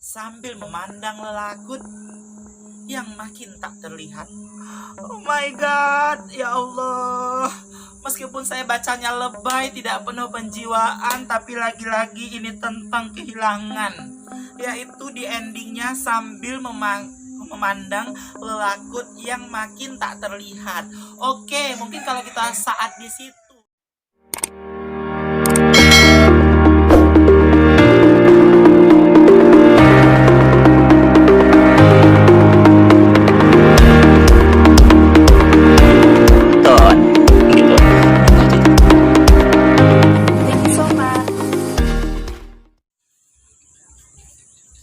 sambil memandang lelakut yang makin tak terlihat. Oh my god, ya Allah. Meskipun saya bacanya lebay, tidak penuh penjiwaan, tapi lagi-lagi ini tentang kehilangan. Yaitu di endingnya sambil memandang lelakut yang makin tak terlihat. Oke, mungkin kalau kita saat di situ.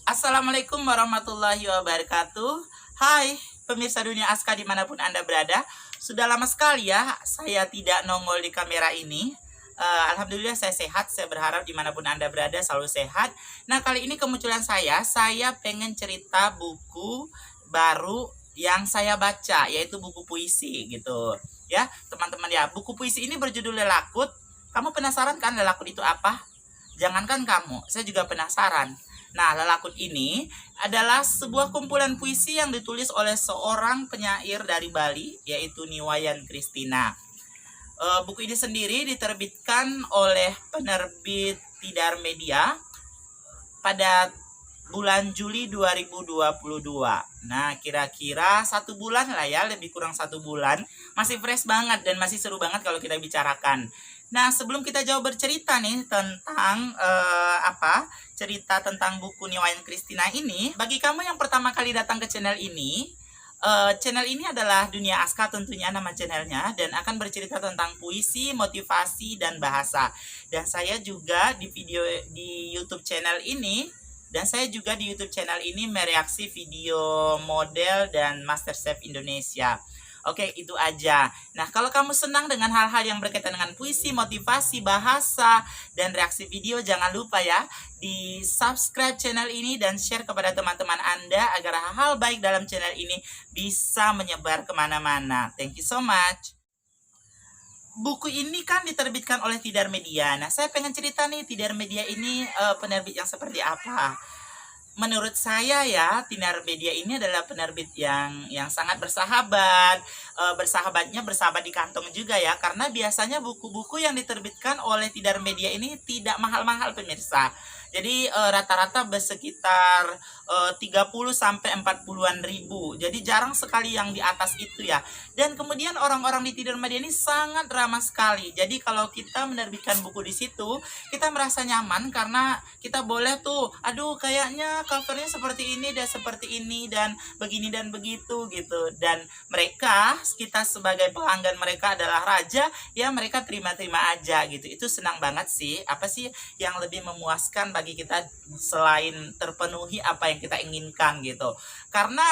Assalamualaikum warahmatullahi wabarakatuh. Hai pemirsa Dunia Aska dimanapun Anda berada. Sudah lama sekali ya saya tidak nongol di kamera ini. Alhamdulillah saya sehat. Saya berharap dimanapun Anda berada selalu sehat. Nah, kali ini kemunculan saya pengen cerita buku baru yang saya baca, yaitu buku puisi gitu. Ya teman-teman ya, buku puisi ini berjudul Lelakut. Kamu penasaran kan lelakut itu apa? Jangankan kamu, saya juga penasaran. Nah, Lelakut ini adalah sebuah kumpulan puisi yang ditulis oleh seorang penyair dari Bali, yaitu Niwayan Kristina. Buku ini sendiri diterbitkan oleh penerbit Tidar Media pada bulan Juli 2022. Nah, kira-kira 1 bulan lah ya, lebih kurang 1 bulan. Masih fresh banget dan masih seru banget kalau kita bicarakan. Nah, sebelum kita jauh bercerita nih tentang cerita tentang buku Niwayan Kristina ini, bagi kamu yang pertama kali datang ke channel ini adalah Dunia Aska tentunya nama channelnya, dan akan bercerita tentang puisi, motivasi, dan bahasa. Dan saya juga di YouTube channel ini mereaksi video model dan MasterChef Indonesia. Oke, itu aja. Nah, kalau kamu senang dengan hal-hal yang berkaitan dengan puisi, motivasi, bahasa, dan reaksi video, jangan lupa ya, di subscribe channel ini dan share kepada teman-teman Anda agar hal-hal baik dalam channel ini bisa menyebar kemana-mana. Thank you so much. Buku ini kan diterbitkan oleh Tidar Media. Nah, saya pengen cerita nih, Tidar Media ini penerbit yang seperti apa. Menurut saya ya, Tidar Media ini adalah penerbit yang sangat bersahabat. Bersahabatnya bersahabat di kantong juga ya, karena biasanya buku-buku yang diterbitkan oleh Tidar Media ini tidak mahal-mahal pemirsa. Jadi rata-rata bersekitar 30 sampai 40-an ribu. Jadi jarang sekali yang di atas itu ya. Dan kemudian orang-orang di Tidar Media ini sangat ramah sekali. Jadi kalau kita menerbitkan buku di situ, kita merasa nyaman karena kita boleh tuh, aduh kayaknya covernya seperti ini dan seperti ini dan begini dan begitu gitu. Dan mereka, kita sebagai pelanggan mereka adalah raja, ya mereka terima-terima aja gitu. Itu senang banget sih. Apa sih yang lebih memuaskan bagi kita selain terpenuhi apa yang kita inginkan gitu. Karena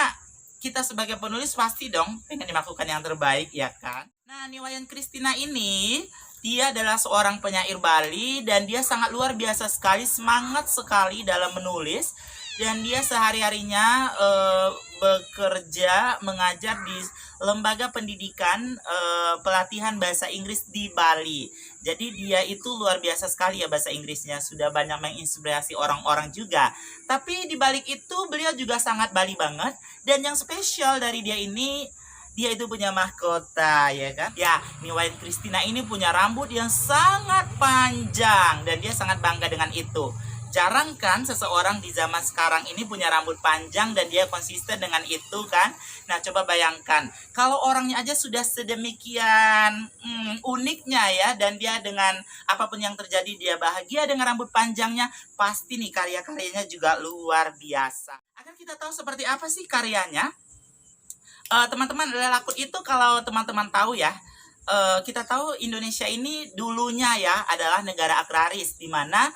kita sebagai penulis pasti dong pengen dilakukan yang terbaik ya kan. Nah, Niwayan Kristina ini dia adalah seorang penyair Bali dan dia sangat luar biasa sekali, semangat sekali dalam menulis. Dan dia sehari-harinya bekerja mengajar di lembaga pendidikan pelatihan bahasa Inggris di Bali. Jadi dia itu luar biasa sekali ya bahasa Inggrisnya, sudah banyak menginspirasi orang-orang juga. Tapi di balik itu beliau juga sangat Bali banget. Dan yang spesial dari dia ini, dia itu punya mahkota ya kan. Ya, Niwayan Kristina ini punya rambut yang sangat panjang dan dia sangat bangga dengan itu. Jarang kan seseorang di zaman sekarang ini punya rambut panjang dan dia konsisten dengan itu kan. Nah, coba bayangkan kalau orangnya aja sudah sedemikian uniknya ya, dan dia dengan apapun yang terjadi dia bahagia dengan rambut panjangnya, pasti nih karya-karyanya juga luar biasa. Akan kita tahu seperti apa sih karyanya? Teman-teman, Lelakut itu kalau teman-teman tahu ya, kita tahu Indonesia ini dulunya ya adalah negara agraris, di mana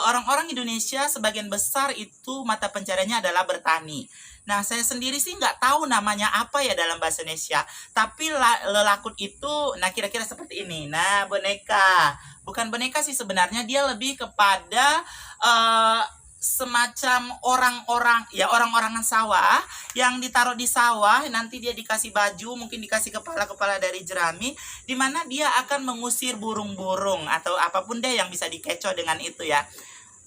orang-orang Indonesia sebagian besar itu mata pencariannya adalah bertani. Nah, saya sendiri sih nggak tahu namanya apa ya dalam bahasa Indonesia, tapi Lelakut itu, nah kira-kira seperti ini. Nah, boneka, bukan boneka sih sebenarnya, dia lebih kepada semacam orang-orangan sawah yang ditaruh di sawah, nanti dia dikasih baju, mungkin dikasih kepala-kepala dari jerami, di mana dia akan mengusir burung-burung atau apapun deh yang bisa dikecoh dengan itu ya.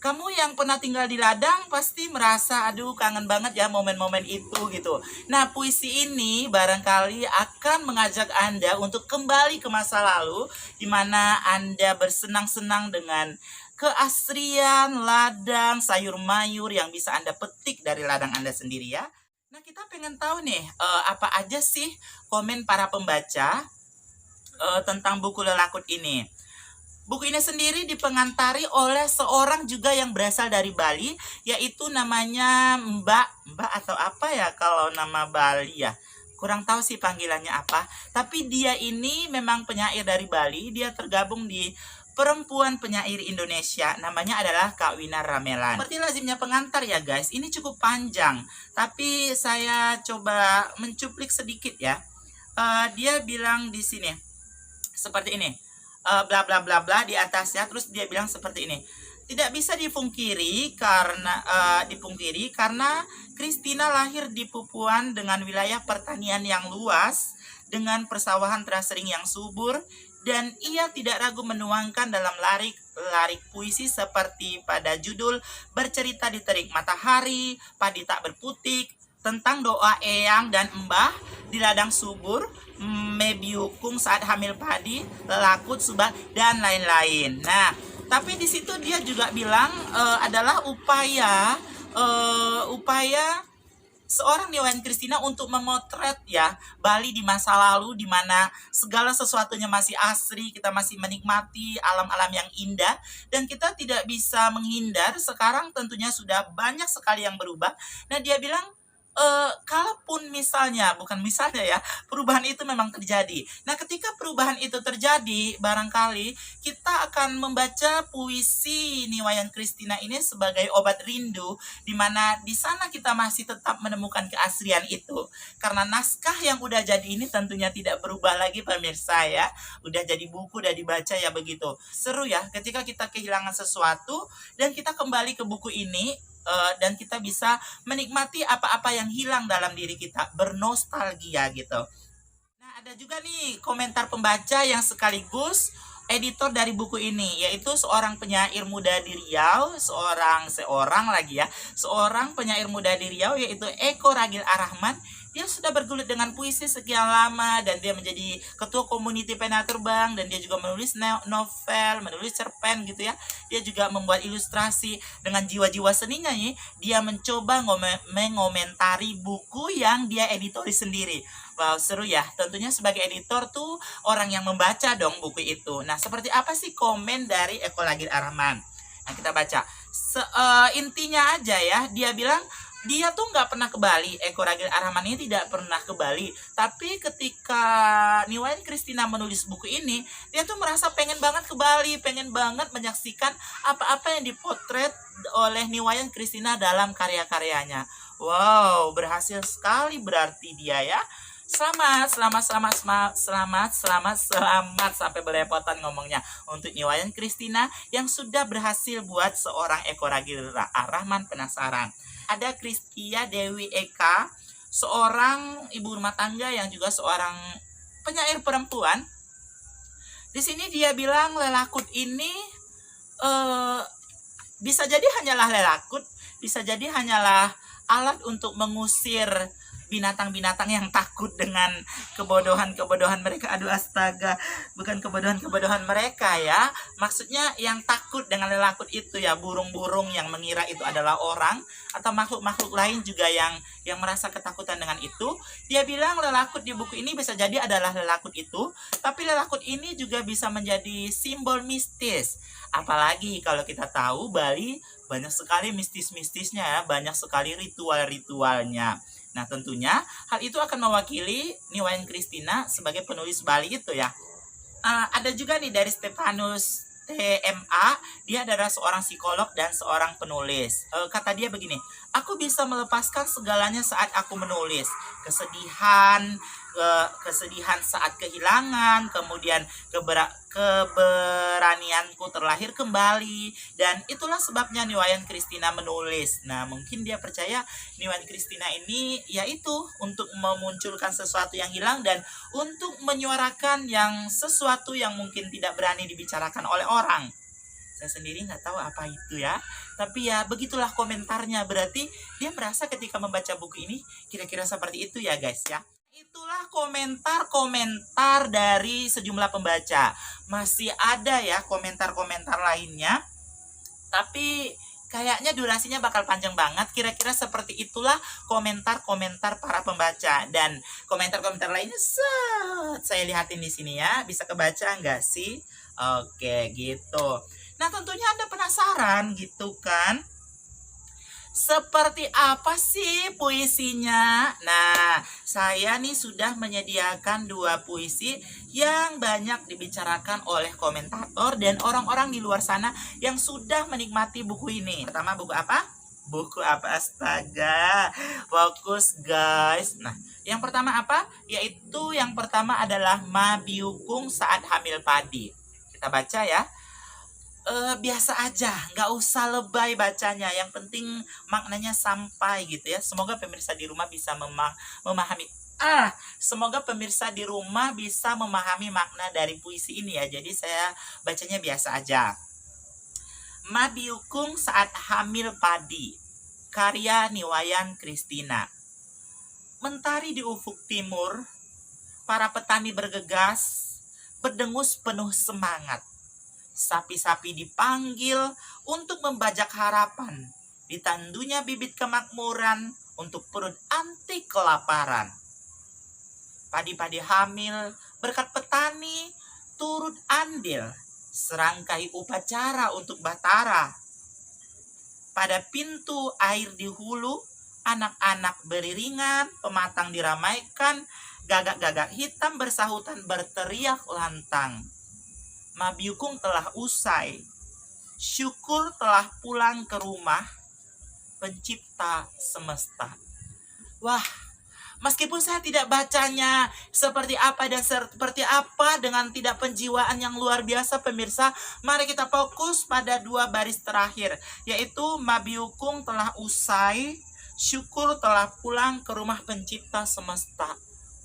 Kamu yang pernah tinggal di ladang pasti merasa aduh kangen banget ya momen-momen itu gitu. Nah, puisi ini barangkali akan mengajak Anda untuk kembali ke masa lalu di mana Anda bersenang-senang dengan keasrian ladang sayur mayur yang bisa Anda petik dari ladang Anda sendiri ya. Nah, kita pengen tahu nih apa aja sih komen para pembaca tentang buku Lelakut ini. Buku ini sendiri dipengantari oleh seorang juga yang berasal dari Bali, yaitu namanya Mbak atau apa ya kalau nama Bali ya. Kurang tahu sih panggilannya apa. Tapi dia ini memang penyair dari Bali, dia tergabung di perempuan penyair Indonesia, namanya adalah Kak Wina Ramelan. Seperti lazimnya pengantar ya guys, ini cukup panjang, tapi saya coba mencuplik sedikit ya. Dia bilang di sini seperti ini. Bla bla bla bla di atasnya, terus dia bilang seperti ini. Tidak bisa dipungkiri karena Christina lahir di Pupuan dengan wilayah pertanian yang luas, dengan persawahan terasering yang subur, dan ia tidak ragu menuangkan dalam larik puisi seperti pada judul Bercerita di Terik Matahari, Padi Tak Berputik, tentang doa eyang dan embah di ladang subur, mebiukung saat hamil padi, lelakut, subah, dan lain-lain. Nah, tapi di situ dia juga bilang adalah upaya seorang Niwayan Christina untuk memotret ya Bali di masa lalu, di mana segala sesuatunya masih asri, kita masih menikmati alam-alam yang indah, dan kita tidak bisa menghindar. Sekarang tentunya sudah banyak sekali yang berubah. Nah, dia bilang kalaupun perubahan itu memang terjadi. Nah, ketika perubahan itu terjadi, barangkali kita akan membaca puisi Niwayan Christina ini sebagai obat rindu, di mana di sana kita masih tetap menemukan keaslian itu. Karena naskah yang udah jadi ini tentunya tidak berubah lagi pemirsa ya. Udah jadi buku, udah dibaca ya begitu. Seru ya ketika kita kehilangan sesuatu dan kita kembali ke buku ini, dan kita bisa menikmati apa-apa yang hilang dalam diri kita, bernostalgia gitu. Nah, ada juga nih komentar pembaca yang sekaligus editor dari buku ini, yaitu seorang penyair muda di Riau, seorang penyair muda di Riau, yaitu Eko Ragil Arahman. Dia sudah bergulut dengan puisi sekian lama, dan dia menjadi ketua community pena terbang, dan dia juga menulis novel, menulis cerpen gitu ya. Dia juga membuat ilustrasi. Dengan jiwa-jiwa seninya nih, dia mencoba mengomentari buku yang dia editori sendiri. Wow, seru ya. Tentunya sebagai editor tuh orang yang membaca dong buku itu. Nah, seperti apa sih komen dari Eko Ragil Arahman? Nah, kita baca. Intinya aja ya, dia bilang dia tuh nggak pernah ke Bali. Eko Ragil Arahman ini tidak pernah ke Bali. Tapi ketika Niwayan Christina menulis buku ini, dia tuh merasa pengen banget ke Bali, pengen banget menyaksikan apa-apa yang dipotret oleh Niwayan Christina dalam karya-karyanya. Wow, berhasil sekali berarti dia ya. Selamat sampai belepotan ngomongnya untuk Niwayan Christina yang sudah berhasil buat seorang Eko Ragil Arahman penasaran. Ada Kristia Dewi Eka, seorang ibu rumah tangga yang juga seorang penyair perempuan. Di sini dia bilang lelakut ini bisa jadi hanyalah lelakut, bisa jadi hanyalah alat untuk mengusir binatang-binatang yang takut dengan kebodohan-kebodohan mereka. Aduh astaga, bukan kebodohan-kebodohan mereka ya. Maksudnya yang takut dengan lelakut itu ya, burung-burung yang mengira itu adalah orang, atau makhluk-makhluk lain juga yang merasa ketakutan dengan itu. Dia bilang lelakut di buku ini bisa jadi adalah lelakut itu, tapi lelakut ini juga bisa menjadi simbol mistis. Apalagi kalau kita tahu Bali banyak sekali mistis-mistisnya ya, banyak sekali ritual-ritualnya. Nah, tentunya hal itu akan mewakili Niwayan Christina sebagai penulis Bali itu ya. Ada juga nih dari Stefanus TMA, dia adalah seorang psikolog dan seorang penulis. Kata dia begini, aku bisa melepaskan segalanya saat aku menulis. Kesedihan saat kehilangan, kemudian keberanianku terlahir kembali, dan itulah sebabnya Niwayan Christina menulis. Nah, mungkin dia percaya Niwayan Christina ini yaitu untuk memunculkan sesuatu yang hilang dan untuk menyuarakan sesuatu yang mungkin tidak berani dibicarakan oleh orang. Saya sendiri nggak tahu apa itu ya. Tapi ya begitulah komentarnya. Berarti dia merasa ketika membaca buku ini kira-kira seperti itu ya guys ya. Itulah komentar-komentar dari sejumlah pembaca. Masih ada ya komentar-komentar lainnya. Tapi kayaknya durasinya bakal panjang banget. Kira-kira seperti itulah komentar-komentar para pembaca. Dan komentar-komentar lainnya saya lihatin di sini ya. Bisa kebaca nggak sih? Oke, gitu. Nah, tentunya Anda penasaran gitu kan? Seperti apa sih puisinya? Nah, saya nih sudah menyediakan 2 puisi yang banyak dibicarakan oleh komentator dan orang-orang di luar sana yang sudah menikmati buku ini. Pertama, buku apa? Buku apa? Astaga, fokus guys. Nah, yang pertama apa? Yaitu yang pertama adalah Ma Byukung Saat Hamil Padi. Kita baca ya. Biasa aja, nggak usah lebay bacanya. Yang penting maknanya sampai gitu ya. Semoga pemirsa di rumah bisa memahami. Semoga pemirsa di rumah bisa memahami makna dari puisi ini ya. Jadi saya bacanya biasa aja. Ma Byukung Saat Hamil Padi, karya Niwayan Kristina. Mentari di ufuk timur, para petani bergegas, berdengus penuh semangat. Sapi-sapi dipanggil untuk membajak harapan, ditandunya bibit kemakmuran untuk perut anti kelaparan. Padi-padi hamil berkat petani turut andil, serangkai upacara untuk Batara. Pada pintu air di hulu, anak-anak beriringan, pematang diramaikan, gagak-gagak hitam bersahutan berteriak lantang. Ma Byukung telah usai, syukur telah pulang ke rumah, pencipta semesta. Wah, meskipun saya tidak bacanya seperti apa dan seperti apa dengan tidak penjiwaan yang luar biasa pemirsa, mari kita fokus pada 2 baris terakhir, yaitu Ma Byukung telah usai, syukur telah pulang ke rumah pencipta semesta.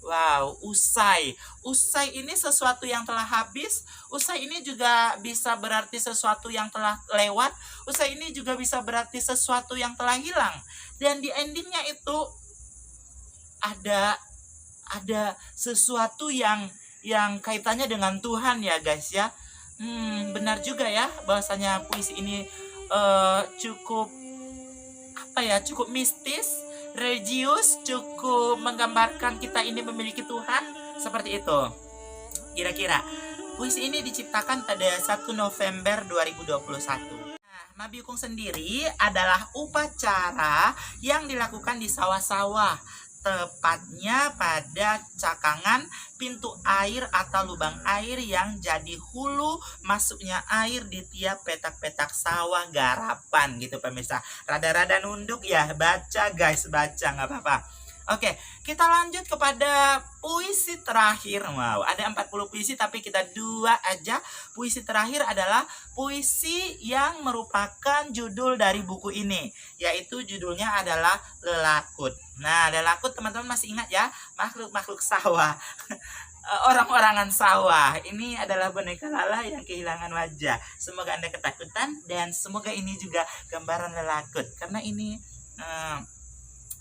Wow, usai. Usai ini sesuatu yang telah habis. Usai ini juga bisa berarti sesuatu yang telah lewat. Usai ini juga bisa berarti sesuatu yang telah hilang. Dan di endingnya itu ada sesuatu yang kaitannya dengan Tuhan ya guys ya. Benar juga ya bahwasanya puisi ini cukup cukup mistis, religius, cukup menggambarkan kita ini memiliki Tuhan, seperti itu. Kira-kira puisi ini diciptakan pada 1 November 2021. Nah, Ma Byukung sendiri adalah upacara yang dilakukan di sawah-sawah, tepatnya pada cakangan pintu air atau lubang air yang jadi hulu masuknya air di tiap petak-petak sawah garapan gitu pemirsa. Rada-rada nunduk ya, baca guys, baca nggak apa-apa. Oke, kita lanjut kepada puisi terakhir. Wow, ada 40 puisi tapi kita 2 aja. Puisi terakhir adalah puisi yang merupakan judul dari buku ini, yaitu judulnya adalah Lelakut. Nah, Lelakut teman-teman masih ingat ya? Makhluk-makhluk sawah. Orang-orangan sawah. Ini adalah boneka Lala yang kehilangan wajah. Semoga Anda ketakutan dan semoga ini juga gambaran Lelakut. Karena ini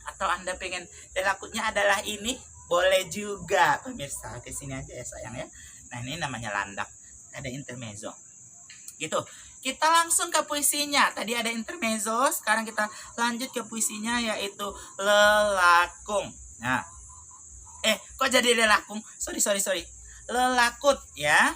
atau Anda pengen Lelakutnya adalah ini, boleh juga pemirsa. Ke sini aja ya sayang ya. Nah, ini namanya landak. Ada intermezzo. Gitu. Kita langsung ke puisinya. Tadi ada intermezzo, sekarang kita lanjut ke puisinya yaitu Lelakung. Nah. Kok jadi Lelakung? Sorry. Lelakut ya.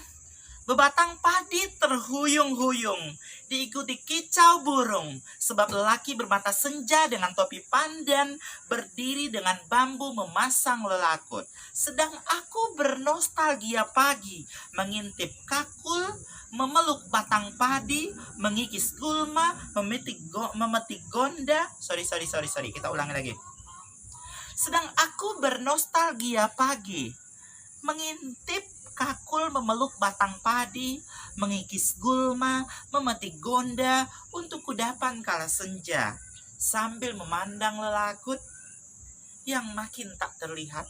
Bebatang padi terhuyung-huyung, diikuti kicau burung, sebab lelaki bermata senja dengan topi pandan, berdiri dengan bambu memasang lelakut. Sedang aku bernostalgia pagi, mengintip kakul, memeluk batang padi, mengikis gulma, memetik gonda. Sorry, kita ulangi lagi. Sedang aku bernostalgia pagi, mengintip kakul, memeluk batang padi, mengikis gulma, memetik gonda untuk kudapan kala senja, sambil memandang lelakut yang makin tak terlihat.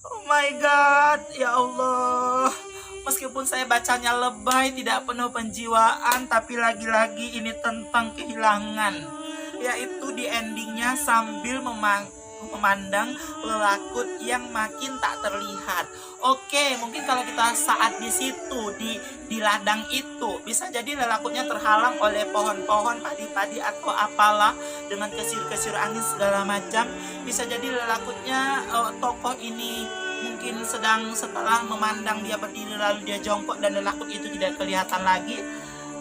Oh my God, ya Allah. Meskipun saya bacanya lebay, tidak penuh penjiwaan, tapi lagi-lagi ini tentang kehilangan. Yaitu di endingnya sambil memandang lelakut yang makin tak terlihat. Oke, mungkin kalau kita saat di situ di ladang itu, bisa jadi lelakutnya terhalang oleh pohon-pohon, padi-padi atau apalah dengan kesir-kesir angin segala macam. Bisa jadi lelakutnya tokoh ini mungkin sedang setelah memandang dia berdiri lalu dia jongkok dan lelakut itu tidak kelihatan lagi.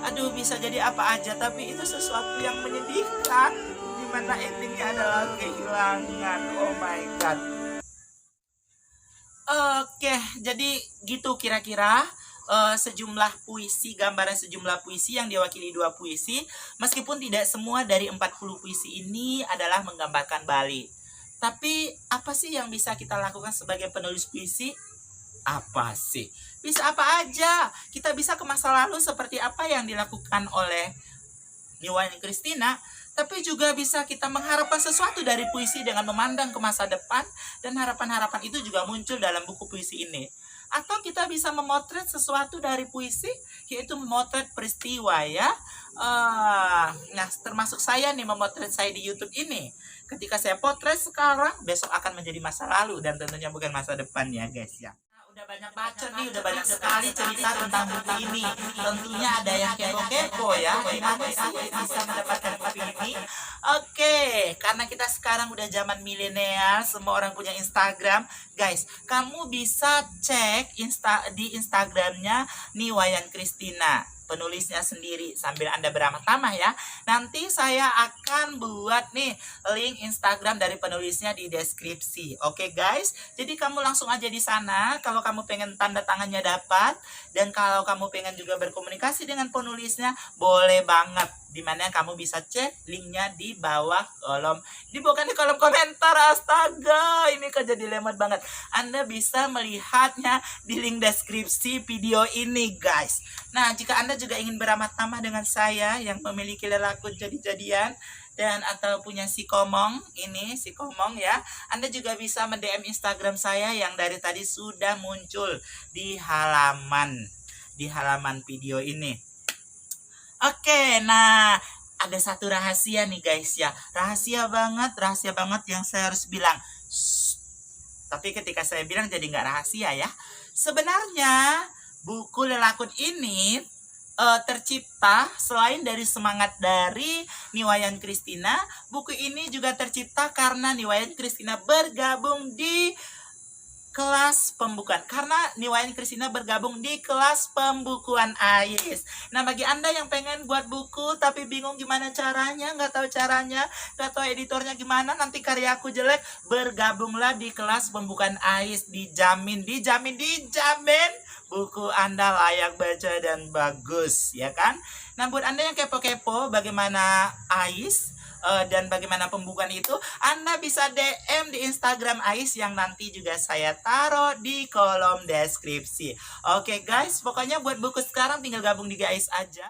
Aduh, bisa jadi apa aja, tapi itu sesuatu yang menyedihkan, dimana endingnya adalah kehilangan. Oh my god. Oke, jadi gitu kira-kira sejumlah puisi, gambaran sejumlah puisi yang diwakili 2 puisi. Meskipun tidak semua dari 40 puisi ini adalah menggambarkan Bali. Tapi apa sih yang bisa kita lakukan sebagai penulis puisi? Apa sih? Bisa apa aja. Kita bisa ke masa lalu seperti apa yang dilakukan oleh Niwayan Kristina, tapi juga bisa kita mengharapkan sesuatu dari puisi dengan memandang ke masa depan, dan harapan-harapan itu juga muncul dalam buku puisi ini. Atau kita bisa memotret sesuatu dari puisi, yaitu memotret peristiwa ya. Nah, termasuk saya nih memotret saya di YouTube ini. Ketika saya potret sekarang, besok akan menjadi masa lalu dan tentunya bukan masa depan ya guys ya. Udah banyak baca nih, udah banyak sekali cerita tentang buku ini. Tentunya ada yang kepo-kepo ya, gimana sih bisa mendapatkan buku ini? Oke, karena kita sekarang udah zaman milenial, semua orang punya Instagram. Guys, kamu bisa cek di Instagramnya Niwayan Kristina, penulisnya sendiri, sambil Anda beramah tamah ya. Nanti saya akan buat nih link Instagram dari penulisnya di deskripsi. Oke guys, jadi kamu langsung aja di sana kalau kamu pengen tanda tangannya dapat, dan kalau kamu pengen juga berkomunikasi dengan penulisnya, boleh banget. Dimana kamu bisa cek linknya di bawah kolom, bukan di kolom komentar, astaga, ini kok jadi lemot banget. Anda bisa melihatnya di link deskripsi video ini guys. Nah, jika Anda juga ingin beramah tamah dengan saya yang memiliki lelakut jadi-jadian dan atau punya si komong ya, Anda juga bisa mendm Instagram saya yang dari tadi sudah muncul di halaman video ini. Oke, nah ada satu rahasia nih guys ya, rahasia banget yang saya harus bilang. Shh. Tapi ketika saya bilang jadi nggak rahasia ya. Sebenarnya buku Lelakut ini tercipta selain dari semangat dari Niwayan Kristina. Buku ini juga tercipta karena Niwayan Kristina bergabung di kelas pembukuan, karena Niwayan Kristina bergabung di kelas pembukuan AIS. Nah, bagi Anda yang pengen buat buku tapi bingung gimana caranya, nggak tahu editornya gimana, nanti karyaku jelek, bergabunglah di kelas pembukuan AIS. Dijamin buku Anda layak baca dan bagus, ya kan? Nah, buat Anda yang kepo-kepo bagaimana AIS dan bagaimana pembukuan itu, Anda bisa DM di Instagram AIS yang nanti juga saya taruh di kolom deskripsi. Oke guys, pokoknya buat buku sekarang tinggal gabung di AIS aja.